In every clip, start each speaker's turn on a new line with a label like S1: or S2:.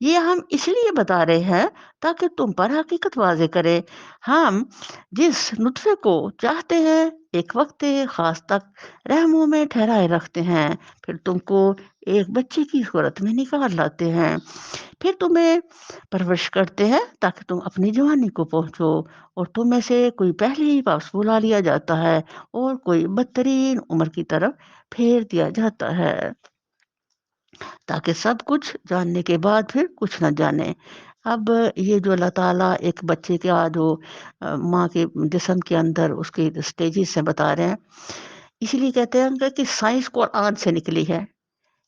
S1: یہ ہم اس لیے بتا رہے ہیں تاکہ تم پر حقیقت واضح کرے۔ ہم جس نطفے کو چاہتے ہیں ایک وقت خاص تک رحموں میں ٹھہرائے رکھتے ہیں، پھر تم کو ایک بچے کی صورت میں نکال لاتے ہیں، پھر تمہیں پرورش کرتے ہیں تاکہ تم اپنی جوانی کو پہنچو، اور تم میں سے کوئی پہلے ہی واپس بلا لیا جاتا ہے اور کوئی بدترین عمر کی طرف پھیر دیا جاتا ہے، تاکہ سب کچھ جاننے کے بعد پھر کچھ نہ جانے۔ اب یہ جو اللہ تعالیٰ ایک بچے کا جو ماں کے جسم کے اندر اس کے سٹیجز سے بتا رہے ہیں، اسی لیے کہتے ہیں کہ سائنس قرآن سے نکلی ہے۔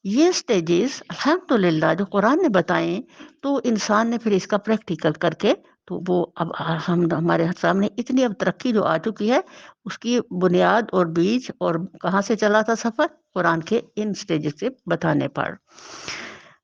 S1: یہ سٹیجز الحمدللہ جو قرآن نے بتائیں، تو انسان نے پھر اس کا پریکٹیکل کر کے، تو وہ اب ہمارے سامنے اتنی اب ترقی جو آ چکی ہے، اس کی بنیاد اور بیج اور کہاں سے چلا تھا سفر، قرآن کے ان سٹیجز سے بتانے پر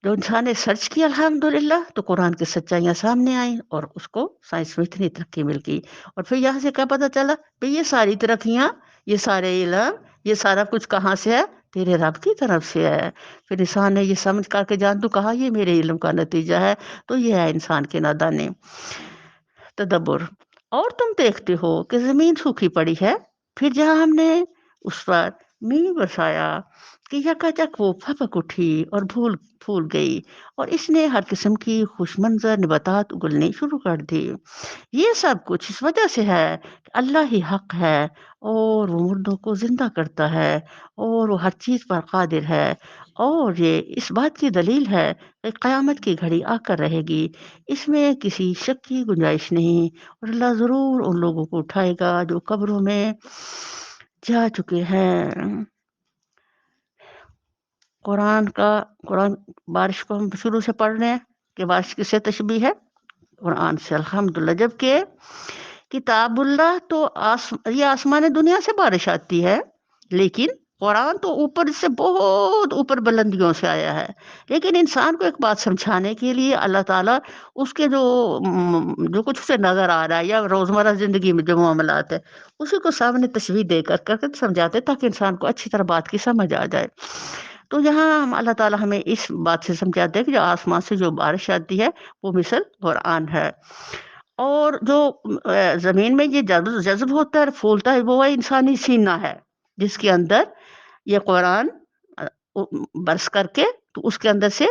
S1: جو انسان نے سرچ کیا الحمدللہ، تو قرآن کی سچائیاں سامنے آئیں اور اس کو سائنس میں اتنی ترقی مل گئی۔ اور پھر یہاں سے کیا پتا چلا کہ یہ ساری ترقیاں، یہ سارے علم، یہ سارا کچھ کہاں سے ہے؟ تیرے رب کی طرف سے ہے۔ پھر انسان نے یہ سمجھ کر کے جان تو کہا یہ میرے علم کا نتیجہ ہے، تو یہ ہے انسان کے نادانی تدبر۔ اور تم دیکھتے ہو کہ زمین سوکھی پڑی ہے، پھر جہاں ہم نے اس پر می برسایا کہ یکاچک وہ پھپک اٹھی اور پھول گئی، اور اس نے ہر قسم کی خوش منظر نباتات اگلنی شروع کر دی۔ یہ سب کچھ اس وجہ سے ہے کہ اللہ ہی حق ہے، اور وہ مردوں کو زندہ کرتا ہے، اور وہ ہر چیز پر قادر ہے، اور یہ اس بات کی دلیل ہے کہ قیامت کی گھڑی آ کر رہے گی، اس میں کسی شک کی گنجائش نہیں، اور اللہ ضرور ان لوگوں کو اٹھائے گا جو قبروں میں جا چکے ہیں۔ قرآن بارش کو ہم شروع سے پڑھ رہے ہیں کہ بارش کس سے تشبیہ ہے؟ قرآن سے الحمدللہ۔ جبکہ کتاب اللہ تو یہ آسمان دنیا سے بارش آتی ہے، لیکن قرآن تو اوپر سے بہت اوپر بلندیوں سے آیا ہے۔ لیکن انسان کو ایک بات سمجھانے کے لیے اللہ تعالیٰ اس کے جو کچھ اسے نظر آ رہا ہے یا روزمرہ زندگی میں جو معاملات ہے، اسی کو سامنے تشبیہ دے کر کے سمجھاتے تاکہ انسان کو اچھی طرح بات کی سمجھ آ جائے۔ تو یہاں اللہ تعالیٰ ہمیں اس بات سے سمجھاتے ہیں کہ جو آسمان سے جو بارش آتی ہے وہ مثل قرآن ہے، اور جو زمین میں یہ جذب ہوتا ہے اور پھولتا ہے وہ انسانی سینہ ہے، جس کے اندر یہ قرآن برس کر کے تو اس کے اندر سے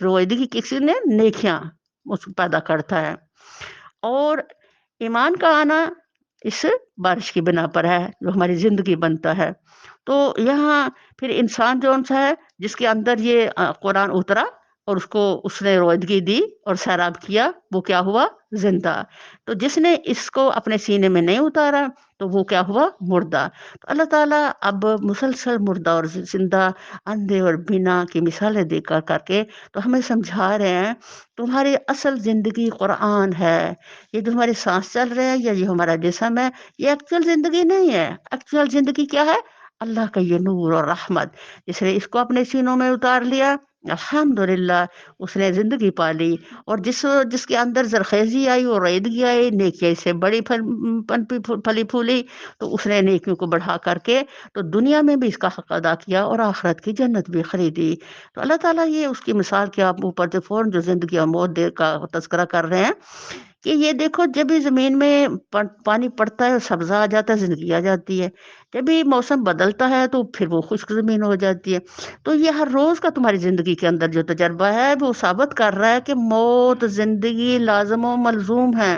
S1: رویدگی کسی نے نیکیاں اس پیدا کرتا ہے، اور ایمان کا آنا اس بارش کی بنا پر ہے جو ہماری زندگی بنتا ہے۔ تو یہاں پھر انسان جو سا ہے جس کے اندر یہ قرآن اترا اور اس نے رویدگی دی اور سیراب کیا، وہ کیا ہوا؟ زندہ۔ تو جس نے اس کو اپنے سینے میں نہیں اتارا تو وہ کیا ہوا؟ مردہ۔ تو اللہ تعالیٰ اب مسلسل مردہ اور زندہ، اندھے اور بینا کی مثالیں دے کر کے تو ہمیں سمجھا رہے ہیں تمہاری اصل زندگی قرآن ہے۔ یہ جو ہماری سانس چل رہے ہیں یا یہ ہمارا جسم ہے، یہ ایکچوئل زندگی نہیں ہے۔ ایکچوئل زندگی کیا ہے؟ اللہ کا یہ نور اور رحمت، جس نے اس کو اپنے سینوں میں اتار لیا الحمدللہ اس نے زندگی پالی، اور جس کے اندر زرخیزی آئی اور ریدگی آئی، نیکیاں سے بڑی پنپی پھلی پھولی، تو اس نے نیکیوں کو بڑھا کر کے تو دنیا میں بھی اس کا حق ادا کیا اور آخرت کی جنت بھی خریدی۔ تو اللہ تعالیٰ یہ اس کی مثال کے آپ اوپر سے فوراً جو زندگی اور موت کا تذکرہ کر رہے ہیں کہ یہ دیکھو جب بھی زمین میں پانی پڑتا ہے سبزہ آ جاتا ہے، زندگی آ جاتی ہے، جب بھی موسم بدلتا ہے تو پھر وہ خشک زمین ہو جاتی ہے۔ تو یہ ہر روز کا تمہاری زندگی کے اندر جو تجربہ ہے وہ ثابت کر رہا ہے کہ موت زندگی لازم و ملزوم ہے،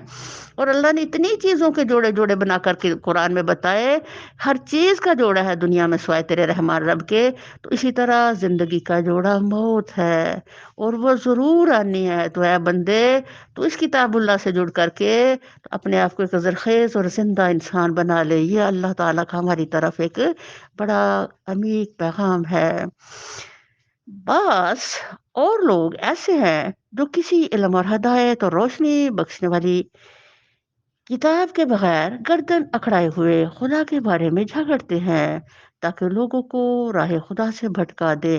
S1: اور اللہ نے اتنی چیزوں کے جوڑے جوڑے بنا کر کے قرآن میں بتائے، ہر چیز کا جوڑا ہے دنیا میں سوائے تیرے رحمان رب کے، تو اسی طرح زندگی کا جوڑا موت ہے، اور وہ ضرور آنی ہے۔ تو اے بندے، تو اس کتاب اللہ سے جڑ کر کے اپنے آپ کو ایک زرخیز اور زندہ انسان بنا لے۔ یہ اللہ تعالیٰ کا ہماری طرف ایک بڑا عمیق پیغام ہے۔ بعض اور لوگ ایسے ہیں جو کسی علم اور ہدایت اور روشنی بخشنے والی کتاب کے بغیر گردن اکڑائے ہوئے خدا کے بارے میں جھگڑتے ہیں تاکہ لوگوں کو راہ خدا سے بھٹکا دے۔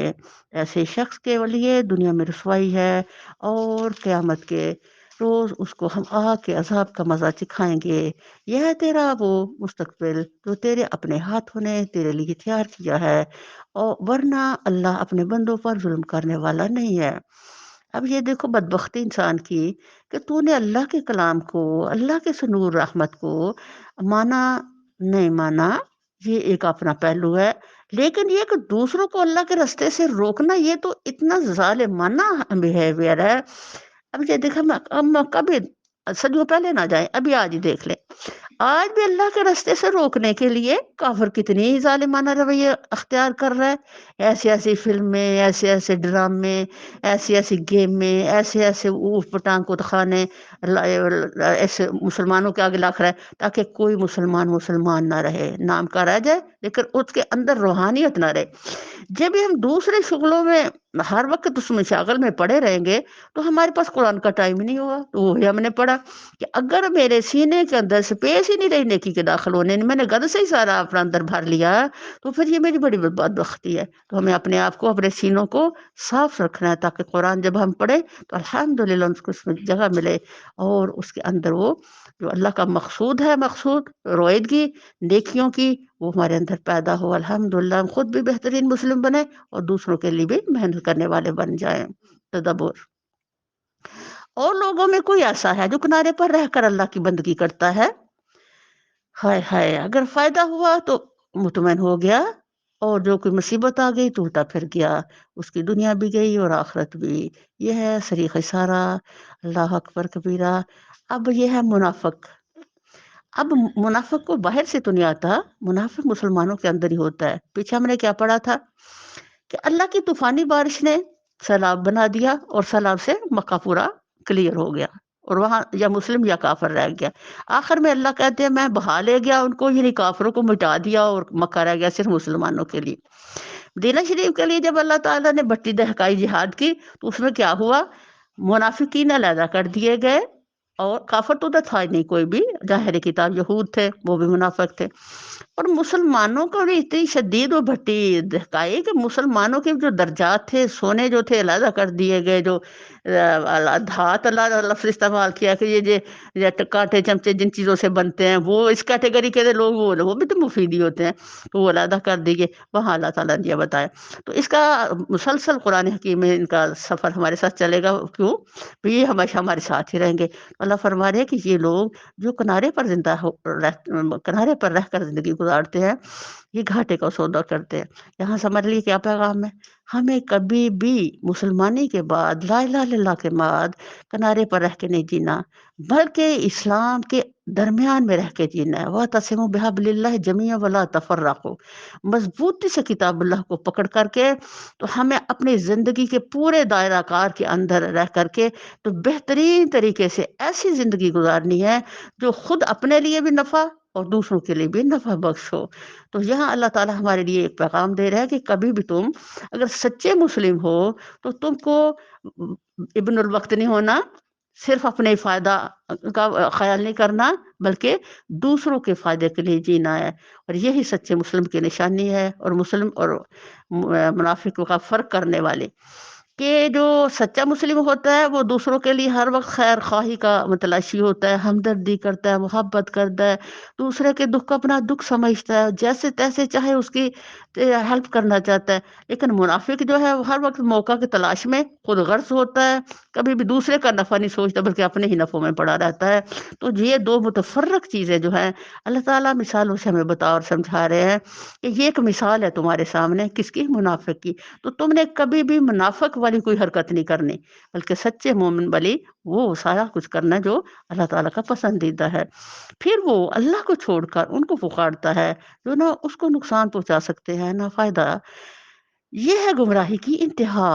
S1: ایسے شخص کے لیے دنیا میں رسوائی ہے، اور قیامت کے روز اس کو ہم آگ کے عذاب کا مزہ چکھائیں گے۔ یہ ہے تیرا وہ مستقبل جو تیرے اپنے ہاتھوں نے تیرے لیے تیار کیا ہے، اور ورنہ اللہ اپنے بندوں پر ظلم کرنے والا نہیں ہے۔ اب یہ دیکھو بدبختی انسان کی کہ تو نے اللہ کے کلام کو، اللہ کے سنور رحمت کو مانا نہیں مانا، یہ ایک اپنا پہلو ہے، لیکن یہ کہ دوسروں کو اللہ کے راستے سے روکنا، یہ تو اتنا ظالمانہ بیہیویئر ہے۔ اب یہ دیکھا، ہم کبھی صدیوں پہلے نہ جائیں، ابھی آج ہی دیکھ لیں، آج بھی اللہ کے راستے سے روکنے کے لیے کافر کتنی ظالمانہ رویے اختیار کر رہا ہے۔ ایسی ایسی فلمیں، ایسے ایسے ڈرامے، ایسی ایسی گیمیں، ایسے ایسے اوف پٹانگ کو دکھانے ایسے مسلمانوں کے آگے لاکھ رہا ہے تاکہ کوئی مسلمان نہ رہے، نام کا رہ جائے لیکن اس کے اندر روحانیت نہ رہے۔ جب بھی ہم دوسرے شغلوں میں ہر وقت اس مشاغل میں پڑے رہیں گے تو ہمارے پاس قرآن کا ٹائم ہی نہیں ہوگا۔ تو وہی ہم نے پڑھا کہ اگر میرے سینے کے اندر سپیس ہی نہیں رہی نیکی کے داخل ہونے، میں نے گد سے ہی سارا اپنا اندر بھر لیا، تو پھر یہ میری بڑی بدبختی ہے۔ تو ہمیں اپنے آپ کو، اپنے سینوں کو صاف رکھنا ہے تاکہ قرآن جب ہم پڑھیں تو الحمدللہ اس کو اس میں جگہ ملے، اور اس کے اندر وہ جو اللہ کا مقصود ہے، مقصود رویدگی نیکیوں کی، وہ ہمارے اندر پیدا ہو۔ الحمدللہ ہم خود بھی بہترین مسلم بنے اور دوسروں کے لیے بھی محنت کرنے والے بن جائیں۔ تدبر، اور لوگوں میں کوئی ایسا ہے جو کنارے پر رہ کر اللہ کی بندگی کرتا ہے؟ ہائے ہائے، اگر فائدہ ہوا تو مطمئن ہو گیا، اور جو کوئی مصیبت آ گئی تو الٹا پھر گیا، اس کی دنیا بھی گئی اور آخرت بھی۔ یہ ہے سری خسارہ۔ اللہ اکبر کبیرہ۔ اب یہ ہے منافق۔ اب منافق کو باہر سے تو نہیں آتا، منافق مسلمانوں کے اندر ہی ہوتا ہے۔ پیچھے ہم نے کیا پڑھا تھا کہ اللہ کی طوفانی بارش نے سیلاب بنا دیا اور سیلاب سے مکہ پورا کلیئر ہو گیا، اور وہاں یا مسلم یا کافر رہ گیا۔ آخر میں اللہ کہتے ہیں میں بہا لے گیا ان کو، یعنی کافروں کو مٹا دیا اور مکہ رہ گیا صرف مسلمانوں کے لیے۔ مدینہ شریف کے لیے جب اللہ تعالیٰ نے بٹی دہکائی جہاد کی تو اس میں کیا ہوا؟ منافقین علیحدہ کر دیے گئے، اور کافر تو تھا ہی نہیں کوئی بھی، ظاہر کتاب یہود تھے، وہ بھی منافق تھے، اور مسلمانوں کو بھی اتنی شدید و بھٹی دہکائی کہ مسلمانوں کے جو درجات تھے، سونے جو تھے علیحدہ کر دیے گئے، جو دھات اللہ لفظ استعمال کیا کہ یہ کانٹے چمچے جن چیزوں سے بنتے ہیں وہ اس کیٹیگری کے لوگ، وہ بھی تو مفید ہی ہوتے ہیں، تو وہ علیحدہ کر دیے۔ وہاں اللہ تعالیٰ نے یہ بتایا، تو اس کا مسلسل قرآن حکیم میں ان کا سفر ہمارے ساتھ چلے گا، کیوں؟ یہ ہمیشہ ہمارے ساتھ ہی رہیں گے۔ اللہ فرما رہے ہیں کہ یہ لوگ جو کنارے پر کنارے پر رہ کر زندگی گزارتے ہیں، یہ گھاٹے کا سودا کرتے ہیں۔ یہاں سے ہمارے لیے کیا پیغام ہے؟ ہمیں کبھی بھی مسلمانی کے بعد، لا الہ الا اللہ کے بعد کنارے پر رہ کے نہیں جینا، بلکہ اسلام کے درمیان میں رہ کے جینا ہے۔ وَاعْتَصِمُوا بِحَبْلِ اللَّهِ جَمِيعًا وَلَا تَفَرَّقُوا، مضبوطی سے کتاب اللہ کو پکڑ کر کے، تو ہمیں اپنی زندگی کے پورے دائرہ کار کے اندر رہ کر کے تو بہترین طریقے سے ایسی زندگی گزارنی ہے جو خود اپنے لیے بھی نفع اور دوسروں کے لیے بھی نفع بخش ہو۔ تو یہاں اللہ تعالیٰ ہمارے لیے ایک پیغام دے رہا ہے کہ کبھی بھی تم اگر سچے مسلم ہو تو تم کو ابن الوقت نہیں ہونا، صرف اپنے فائدہ کا خیال نہیں کرنا، بلکہ دوسروں کے فائدے کے لیے جینا ہے، اور یہی سچے مسلم کی نشانی ہے۔ اور مسلم اور منافق کا فرق کرنے والے کہ جو سچا مسلم ہوتا ہے وہ دوسروں کے لیے ہر وقت خیر خواہی کا متلاشی ہوتا ہے، ہمدردی کرتا ہے، محبت کرتا ہے، دوسرے کے دکھ کو اپنا دکھ سمجھتا ہے، جیسے تیسے چاہے اس کی ہیلپ کرنا چاہتا ہے۔ لیکن منافق جو ہے وہ ہر وقت موقع کی تلاش میں خود غرض ہوتا ہے، کبھی بھی دوسرے کا نفع نہیں سوچتا بلکہ اپنے ہی نفعوں میں پڑا رہتا ہے۔ تو یہ دو متفرق چیزیں جو ہیں اللہ تعالیٰ مثالوں سے ہمیں بتا اور سمجھا رہے ہیں کہ یہ ایک مثال ہے تمہارے سامنے، کس کی؟ منافق کی۔ تو تم نے کبھی بھی منافق والی کوئی حرکت نہیں کرنی، بلکہ سچے مومن والی وہ سارا کچھ کرنا جو اللہ تعالیٰ کا پسندیدہ ہے۔ پھر وہ اللہ کو چھوڑ کر ان کو پکارتا ہے جو نہ اس کو نقصان پہنچا سکتے ہیں نہ فائدہ۔ یہ ہے گمراہی کی انتہا۔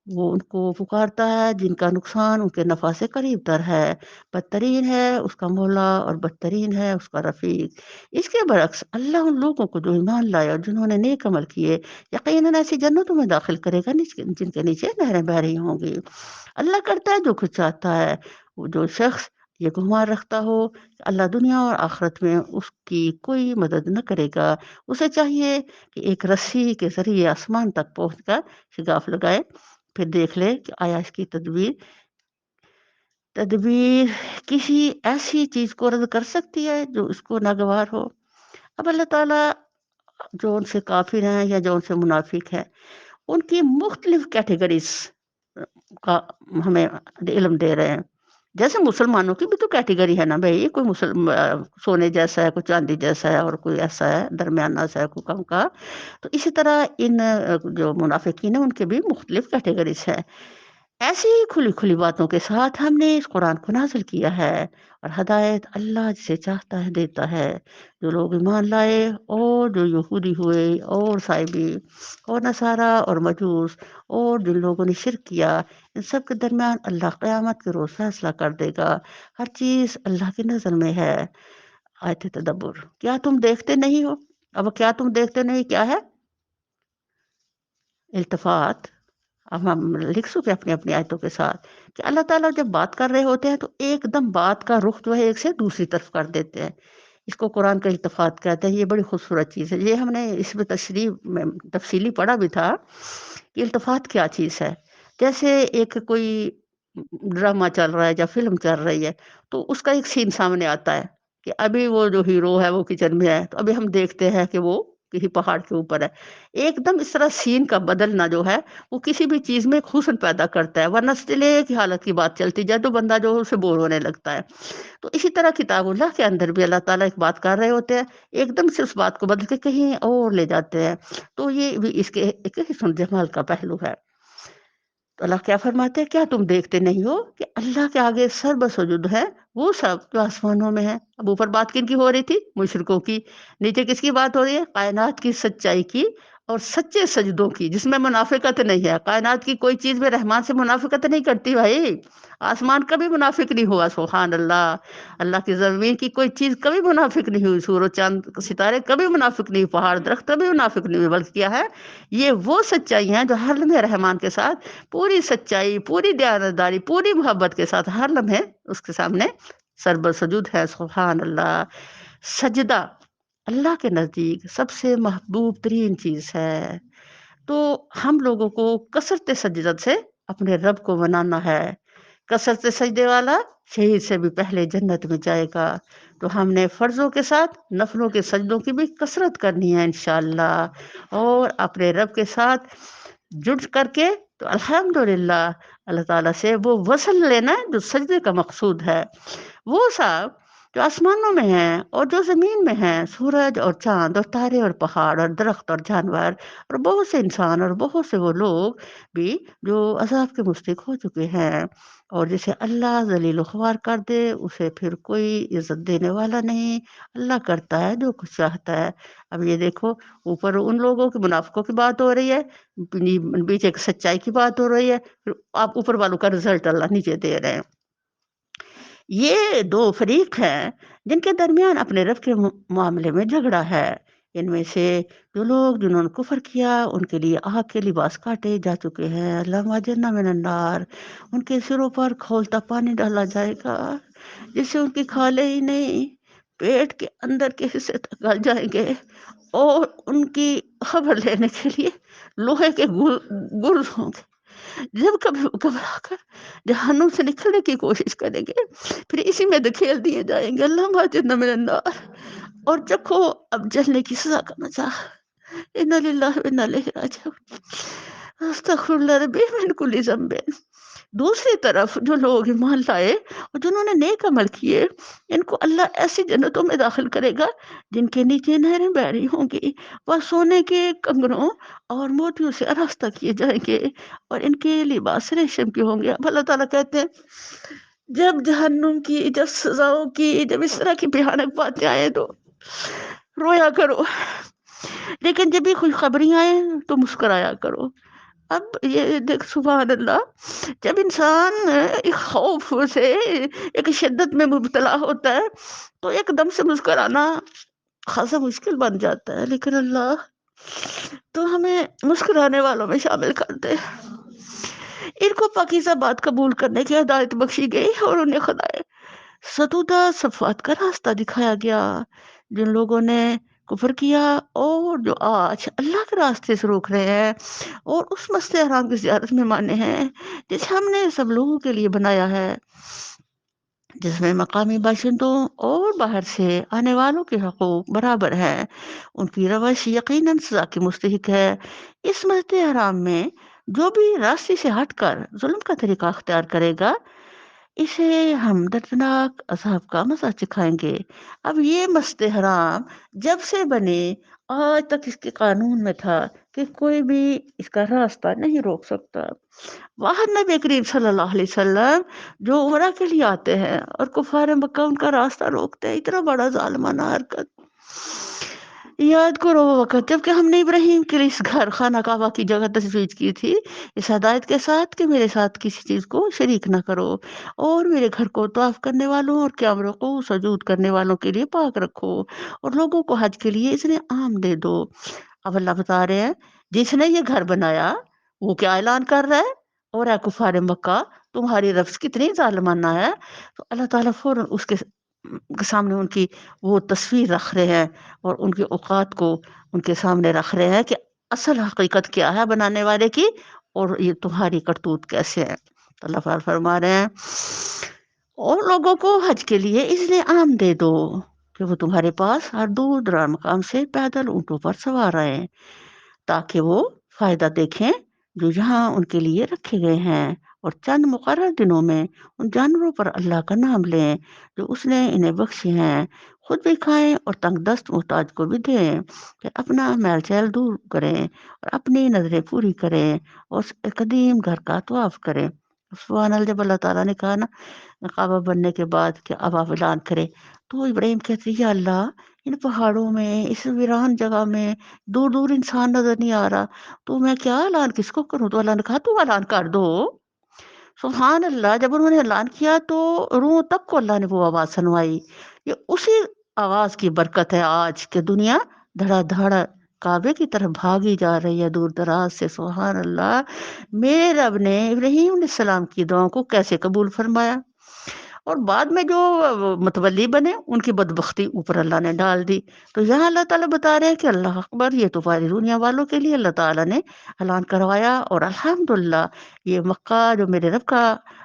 S1: وہ ان کو پکارتا ہے جن کا نقصان ان کے نفع سے قریب تر ہے، بدترین ہے اس کا مولا اور بدترین ہے اس کا رفیق۔ اس کے برعکس اللہ ان لوگوں کو جو ایمان لائے اور جنہوں نے نیک عمل کیے، یقیناً ایسی جنتوں میں داخل کرے گا جن کے نیچے نہریں بہہ رہی ہوں گی۔ اللہ کرتا ہے جو کچھ چاہتا ہے۔ وہ جو شخص یہ گمان رکھتا ہو کہ اللہ دنیا اور آخرت میں اس کی کوئی مدد نہ کرے گا، اسے چاہیے کہ ایک رسی کے ذریعے آسمان تک پہنچ کر شگاف لگائے، پھر دیکھ لے کہ آیا اس کی تدبیر کسی ایسی چیز کو رد کر سکتی ہے جو اس کو ناگوار ہو۔ اب اللہ تعالیٰ جو ان سے کافر ہیں یا جو ان سے منافق ہیں، ان کی مختلف کیٹیگریز کا ہمیں علم دے رہے ہیں۔ جیسے مسلمانوں کی بھی تو کیٹیگری ہے نا بھائی، کوئی سونے جیسا ہے، کوئی چاندی جیسا ہے، اور کوئی ایسا ہے درمیانہ سا ہے، کوئی کم کا۔ تو اسی طرح ان جو منافقین ہیں ان کے بھی مختلف کیٹیگریز ہیں۔ ایسی ہی کھلی کھلی باتوں کے ساتھ ہم نے اس قرآن کو نازل کیا ہے، اور ہدایت اللہ جسے چاہتا ہے دیتا ہے۔ جو لوگ ایمان لائے اور جو یہودی ہوئے اور عیسائی اور نصارہ اور مجوس اور جن لوگوں نے شرک کیا، ان سب کے درمیان اللہ قیامت کے روز فیصلہ کر دے گا۔ ہر چیز اللہ کی نظر میں ہے۔ آیت تدبر، کیا تم دیکھتے نہیں ہو؟ اب کیا تم دیکھتے نہیں کیا ہے؟ التفات۔ اب ہم لکھ چکے اپنی اپنی آیتوں کے ساتھ کہ اللہ تعالیٰ جب بات کر رہے ہوتے ہیں تو ایک دم بات کا رخ جو ہے ایک سے دوسری طرف کر دیتے ہیں۔ اس کو قرآن کا التفات کہتے ہیں۔ یہ بڑی خوبصورت چیز ہے۔ یہ ہم نے اس میں تشریح میں تفصیلی پڑھا بھی تھا کہ التفات کیا چیز ہے۔ جیسے ایک کوئی ڈرامہ چل رہا ہے یا فلم چل رہی ہے، تو اس کا ایک سین سامنے آتا ہے کہ ابھی وہ جو ہیرو ہے وہ کچن میں ہے، تو ابھی ہم دیکھتے ہیں کہ وہ کسی پہاڑ کے اوپر ہے۔ ایک دم اس طرح سین کا بدلنا جو ہے وہ کسی بھی چیز میں ایک حسن پیدا کرتا ہے، ورنہ سٹلے کی حالت کی بات چلتی جائے تو بندہ جو ہے اسے بور ہونے لگتا ہے۔ تو اسی طرح کتاب اللہ کے اندر بھی اللہ تعالیٰ ایک بات کر رہے ہوتے ہیں، ایک دم سے اس بات کو بدل کے کہیں اور لے جاتے ہیں۔ تو یہ بھی اس کے ایک حسن جمال کا پہلو ہے۔ تو اللہ کیا فرماتے ہیں، کیا تم دیکھتے نہیں ہو کہ اللہ کے آگے سر بسجود ہے وہ سب جو آسمانوں میں ہے۔ اب اوپر بات کن کی ہو رہی تھی؟ مشرکوں کی۔ نیچے کس کی بات ہو رہی ہے؟ کائنات کی سچائی کی اور سچے سجدوں کی، جس میں منافقت نہیں ہے۔ کائنات کی کوئی چیز میں رحمان سے منافقت نہیں کرتی بھائی۔ آسمان کبھی منافق نہیں ہوا، سبحان اللہ۔ اللہ کی زمین کی کوئی چیز کبھی منافق نہیں ہوئی، سورج چاند ستارے کبھی منافق نہیں ہوئی، پہاڑ درخت کبھی منافق نہیں ہوئی، بلکہ کیا ہے، یہ وہ سچائی ہیں جو ہر لمحے رحمان کے ساتھ پوری سچائی، پوری دیانتداری، پوری محبت کے ساتھ ہر لمحے اس کے سامنے سربر سجود ہے، سبحان اللہ۔ سجدہ اللہ کے نزدیک سب سے محبوب ترین چیز ہے۔ تو ہم لوگوں کو کثرت سجدت سے اپنے رب کو منانا ہے۔ کثرت سجدے والا شہید سے بھی پہلے جنت میں جائے گا۔ تو ہم نے فرضوں کے ساتھ نفلوں کے سجدوں کی بھی کثرت کرنی ہے انشاءاللہ، اور اپنے رب کے ساتھ جڑ کر کے تو الحمدللہ اللہ تعالیٰ سے وہ وصل لینا ہے جو سجدے کا مقصود ہے۔ وہ سب جو آسمانوں میں ہیں اور جو زمین میں ہیں، سورج اور چاند اور تارے اور پہاڑ اور درخت اور جانور اور بہت سے انسان اور بہت سے وہ لوگ بھی جو عذاب کے مستحق ہو چکے ہیں، اور جسے اللہ ذلیل و خوار کر دے اسے پھر کوئی عزت دینے والا نہیں۔ اللہ کرتا ہے جو کچھ چاہتا ہے۔ اب یہ دیکھو، اوپر ان لوگوں کے منافقوں کی بات ہو رہی ہے، بیچ ایک سچائی کی بات ہو رہی ہے، پھر آپ اوپر والوں کا رزلٹ اللہ نیچے دے رہے ہیں۔ یہ دو فریق ہیں جن کے درمیان اپنے رب کے معاملے میں جھگڑا ہے۔ ان میں سے جو لوگ جنہوں نے کفر کیا ان کے لیے آگ کے لباس کاٹے جا چکے ہیں، اللہم اجرنا من النار۔ ان کے سروں پر کھولتا پانی ڈالا جائے گا جس سے ان کی کھالیں ہی نہیں پیٹ کے اندر کے حصے تک گل جائیں گے، اور ان کی خبر لینے کے لیے لوہے کے گرز ہوں گے۔ جب کبھی وہ گھبرا کر جہنم سے نکلنے کی کوشش کریں گے، پھر اسی میں دھکیل دیے جائیں گے، اللہ اجرنا من النار، اور چکھو اب جلنے کی سزا کا مزہ۔ انا للہ و انا الیہ راجعون۔ استغفر اللہ ربی من کل ذنب۔ دوسری طرف جو لوگ ایمان لائے اور جنہوں نے نیک عمل کیے، ان کو اللہ ایسی جنتوں میں داخل کرے گا جن کے نیچے نہریں بہ رہی ہوں گی، وہ سونے کے کنگنوں اور موتیوں سے آراستہ کیے جائیں گے، اور ان کے لباس ریشم کے ہوں گے۔ اب اللہ تعالیٰ کہتے ہیں جب جہنم کی، جب سزاؤں کی، جب اس طرح کی بھیانک باتیں آئیں تو رویا کرو، لیکن جب بھی خوشخبری آئے تو مسکرایا کرو۔ اب یہ دیکھ سبحان اللہ، جب انسان ایک خوف سے ایک شدت میں مبتلا ہوتا ہے تو ایک دم سے مسکرانا خاصا مشکل بن جاتا ہے، لیکن اللہ تو ہمیں مسکرانے والوں میں شامل کر دے۔ ان کو پاکیزہ بات قبول کرنے کی ہدایت بخشی گئی اور انہیں خدائے ستودہ صفات کا راستہ دکھایا گیا۔ جن لوگوں نے کفر کیا اور جو آج اللہ کے راستے سے روک رہے ہیں اور اس مسجد حرام کی زیارت میں مانے ہیں جسے ہم نے سب لوگوں کے لیے بنایا ہے، جس میں مقامی باشندوں اور باہر سے آنے والوں کے حقوق برابر ہیں، ان کی روش یقیناً سزا کی مستحق ہے۔ اس مسجد حرام میں جو بھی راستے سے ہٹ کر ظلم کا طریقہ اختیار کرے گا، اسے ہم دردناک عذاب کا مزہ چکھائیں گے۔ اب یہ مست حرام جب سے بنے آج تک اس کے قانون میں تھا کہ کوئی بھی اس کا راستہ نہیں روک سکتا۔ واحد نبی کریم صلی اللہ علیہ وسلم جو عمرہ کے لیے آتے ہیں اور کفار مکہ ان کا راستہ روکتے ہیں، اتنا بڑا ظالمانہ حرکت۔ یاد کرو وہ وقت جب کہ ہم نے ابراہیم کے لیے اس گھر خانہ کعبہ کی جگہ تجویز کی تھی، اس ہدایت کے ساتھ کہ میرے ساتھ کسی چیز کو شریک نہ کرو اور میرے گھر کو طواف کرنے والوں اور قیاموں کو سجود کرنے والوں کے لیے پاک رکھو اور لوگوں کو حج کے لیے اذن عام دے دو۔ اب اللہ بتا رہے ہیں جس نے یہ گھر بنایا وہ کیا اعلان کر رہا ہے، اور اے کفار مکہ تمہاری نفس کتنی ظالمانہ ہے۔ تو اللہ تعالیٰ فوراً اس کے سامنے ان کی وہ تصویر رکھ رہے ہیں اور ان کے اوقات کو ان کے سامنے رکھ رہے ہیں کہ اصل حقیقت کیا ہے بنانے والے کی، اور یہ تمہاری کرتوت کیسے ہے۔ تو اللہ تعالیٰ فرما رہے ہیں اور لوگوں کو حج کے لیے اذن عام دے دو کہ وہ تمہارے پاس ہر دور دراز مقام سے پیدل اونٹوں پر سوار رہے تاکہ وہ فائدہ دیکھیں جو یہاں ان کے لیے رکھے گئے ہیں، اور چند مقرر دنوں میں ان جانوروں پر اللہ کا نام لیں جو اس نے انہیں بخشے ہیں، خود بھی کھائیں اور تنگ دست محتاج کو بھی دیں، پھر اپنا میل چیل دور کریں اور اپنی نظریں پوری کریں اور اس قدیم گھر کا طواف کریں۔ سبحان اللہ، جب اللہ تعالیٰ نے کہا نا کعبہ بننے کے بعد کہ اب آپ اعلان کریں، تو ابراہیم کہتے یا اللہ ان پہاڑوں میں اس ویران جگہ میں دور دور انسان نظر نہیں آ رہا، تو میں کیا اعلان کس کو کروں؟ تو اللہ نے کہا تو اعلان کر دو۔ سبحان اللہ، جب انہوں نے اعلان کیا تو روح تک کو اللہ نے وہ آواز سنوائی۔ یہ اسی آواز کی برکت ہے آج کہ دنیا دھڑا دھڑ کعبے کی طرف بھاگی جا رہی ہے دور دراز سے۔ سبحان اللہ، میرے رب نے ابراہیم علیہ السلام کی دعاؤں کو کیسے قبول فرمایا، اور بعد میں جو متولی بنے ان کی بدبختی اوپر اللہ نے ڈال دی۔ تو یہاں اللہ تعالیٰ بتا رہے ہیں کہ اللہ اکبر، یہ تو پاری دنیا والوں کے لیے اللہ تعالیٰ نے اعلان کروایا، اور الحمدللہ یہ مکہ جو میرے رب کا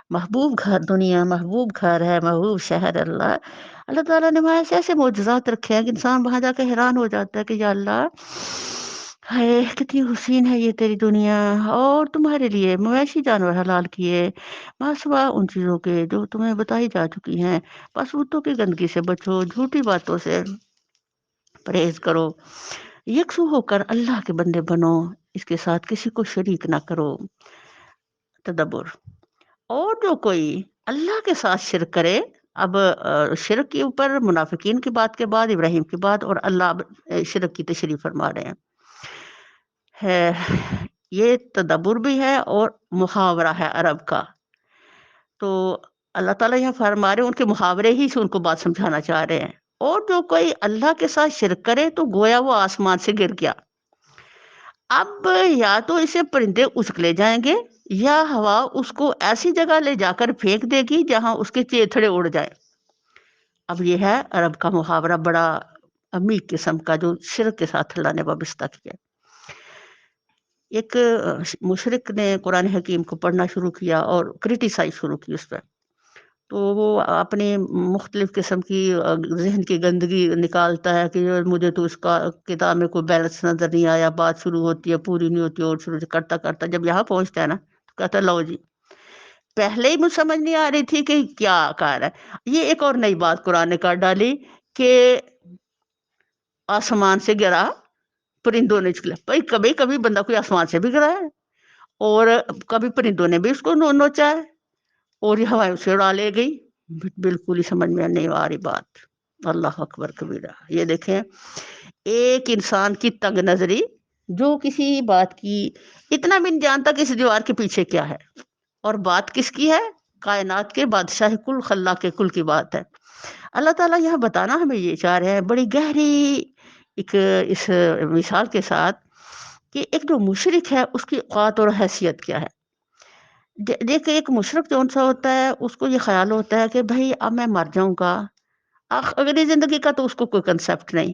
S1: محبوب گھر، دنیا محبوب گھر ہے، محبوب شہر اللہ، اللہ تعالیٰ نے وہاں ایسے ایسے معجزات رکھے ہیں کہ انسان وہاں جا کے حیران ہو جاتا ہے کہ یا اللہ ہائے کتنی حسین ہے یہ تیری دنیا، اور تمہارے لیے مویشی جانور حلال کیے ماسوا ان چیزوں کے جو تمہیں بتائی جا چکی ہیں، بس بتوں کی گندگی سے بچو، جھوٹی باتوں سے پرہیز کرو، یکسو ہو کر اللہ کے بندے بنو، اس کے ساتھ کسی کو شریک نہ کرو۔ تدبر، اور جو کوئی اللہ کے ساتھ شرک کرے، اب شرک کے اوپر منافقین کی بات کے بعد ابراہیم کی بات، اور اللہ اب شرک کی تشریح فرما رہے ہیں۔ یہ تدبر بھی ہے اور محاورہ ہے عرب کا۔ تو اللہ تعالیٰ یہاں فرما رہے ہیں ان کے محاورے ہی سے ان کو بات سمجھانا چاہ رہے ہیں۔ اور جو کوئی اللہ کے ساتھ شرک کرے تو گویا وہ آسمان سے گر گیا، اب یا تو اسے پرندے اچک لے جائیں گے یا ہوا اس کو ایسی جگہ لے جا کر پھینک دے گی جہاں اس کے چیتھڑے اڑ جائیں۔ اب یہ ہے عرب کا محاورہ، بڑا عمیق قسم کا جو شرک کے ساتھ اللہ نے وابستہ کیا۔ ایک مشرک نے قرآن حکیم کو پڑھنا شروع کیا اور کرٹیسائز شروع کی اس پہ، تو وہ اپنی مختلف قسم کی ذہن کی گندگی نکالتا ہے کہ مجھے تو اس کا کتاب میں کوئی بیلنس نظر نہیں آیا، بات شروع ہوتی ہے پوری نہیں ہوتی، اور شروع سے کرتا کرتا جب یہاں پہنچتا ہے نا تو کہتا ہے لو جی پہلے ہی مجھے سمجھ نہیں آ رہی تھی کہ کیا کہہ رہا ہے۔ یہ ایک اور نئی بات قرآن نے کر ڈالی کہ آسمان سے گرا پرندوں نے چکلا، بھائی کبھی کبھی بندہ کوئی آسمان سے بھی گرا ہے اور کبھی پرندوں نے بھی اس کو نوچا ہے اور یہ ہوائیں اسے اڑا لے گئی، بالکل ہی سمجھ میں نہیں آ رہی بات۔ اللہ اکبر کبیرہ، یہ دیکھیں ایک انسان کی تنگ نظری جو کسی بات کی اتنا بھی نہیں جانتا کہ اس دیوار کے پیچھے کیا ہے، اور بات کس کی ہے؟ کائنات کے بادشاہ کل خلا کے کل کی بات ہے۔ اللہ تعالیٰ یہاں بتانا ہمیں یہ چاہ رہے ہیں بڑی گہری ایک اس مثال کے ساتھ کہ ایک جو مشرک ہے اس کی اوقات اور حیثیت کیا ہے۔ دیکھ ایک مشرک جو سا ہوتا ہے اس کو یہ خیال ہوتا ہے کہ بھائی اب میں مر جاؤں گا، اگلی زندگی کا تو اس کو کوئی کنسیپٹ نہیں،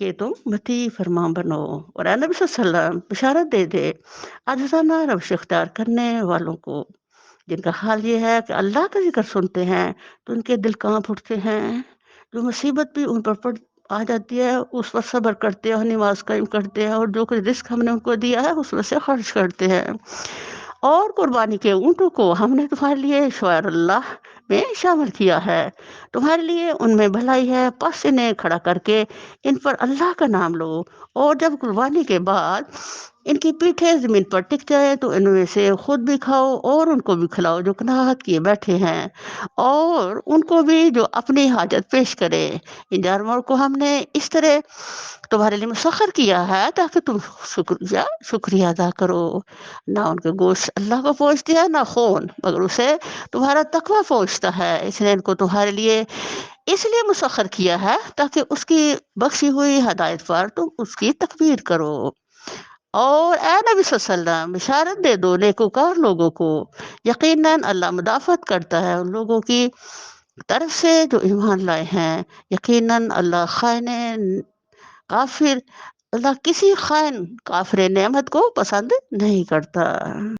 S1: کہ تم متی فرمان بنو، اور اے نبی صلی اللہ علیہ وسلم بشارت دے دے عاجزانہ روش اختیار کرنے والوں کو، جن کا حال یہ ہے کہ اللہ کا ذکر سنتے ہیں تو ان کے دل کانپ اٹھتے ہیں، جو مصیبت بھی ان پر آ جاتی ہے اس پر صبر کرتے ہیں اور نماز قائم کرتے ہیں، اور جو کچھ رزق ہم نے ان کو دیا ہے اس میں سے خرچ کرتے ہیں، اور قربانی کے اونٹوں کو ہم نے تمہارے لیے شعائر اللہ میں شامل کیا ہے، تمہارے لیے ان میں بھلائی ہے، پس انہیں کھڑا کر کے ان پر اللہ کا نام لو، اور جب قربانی کے بعد ان کی پیٹھیں زمین پر ٹک جائے تو ان میں سے خود بھی کھاؤ اور ان کو بھی کھلاؤ جو کناہت کیے بیٹھے ہیں، اور ان کو بھی جو اپنی حاجت پیش کرے۔ ان جانوروں کو ہم نے اس طرح تمہارے لیے مسخر کیا ہے تاکہ تم شکریہ ادا کرو، نہ ان کے گوشت اللہ کو پہنچتی ہے نہ خون، مگر اسے تمہارا تقوی پہنچتا ہے، اس نے ان کو تمہارے لیے اس لیے مسخر کیا ہے تاکہ اس کی بخشی ہوئی ہدایت پر تم اس کی تکبیر کرو۔ اور اے نبی صلی اللہ علیہ وسلم بشارت دے دو نیکوکار لوگوں کو، یقیناً اللہ مدافعت کرتا ہے ان لوگوں کی طرف سے جو ایمان لائے ہیں، یقیناً اللہ کافر اللہ کسی خائن کافر نعمت کو پسند نہیں کرتا۔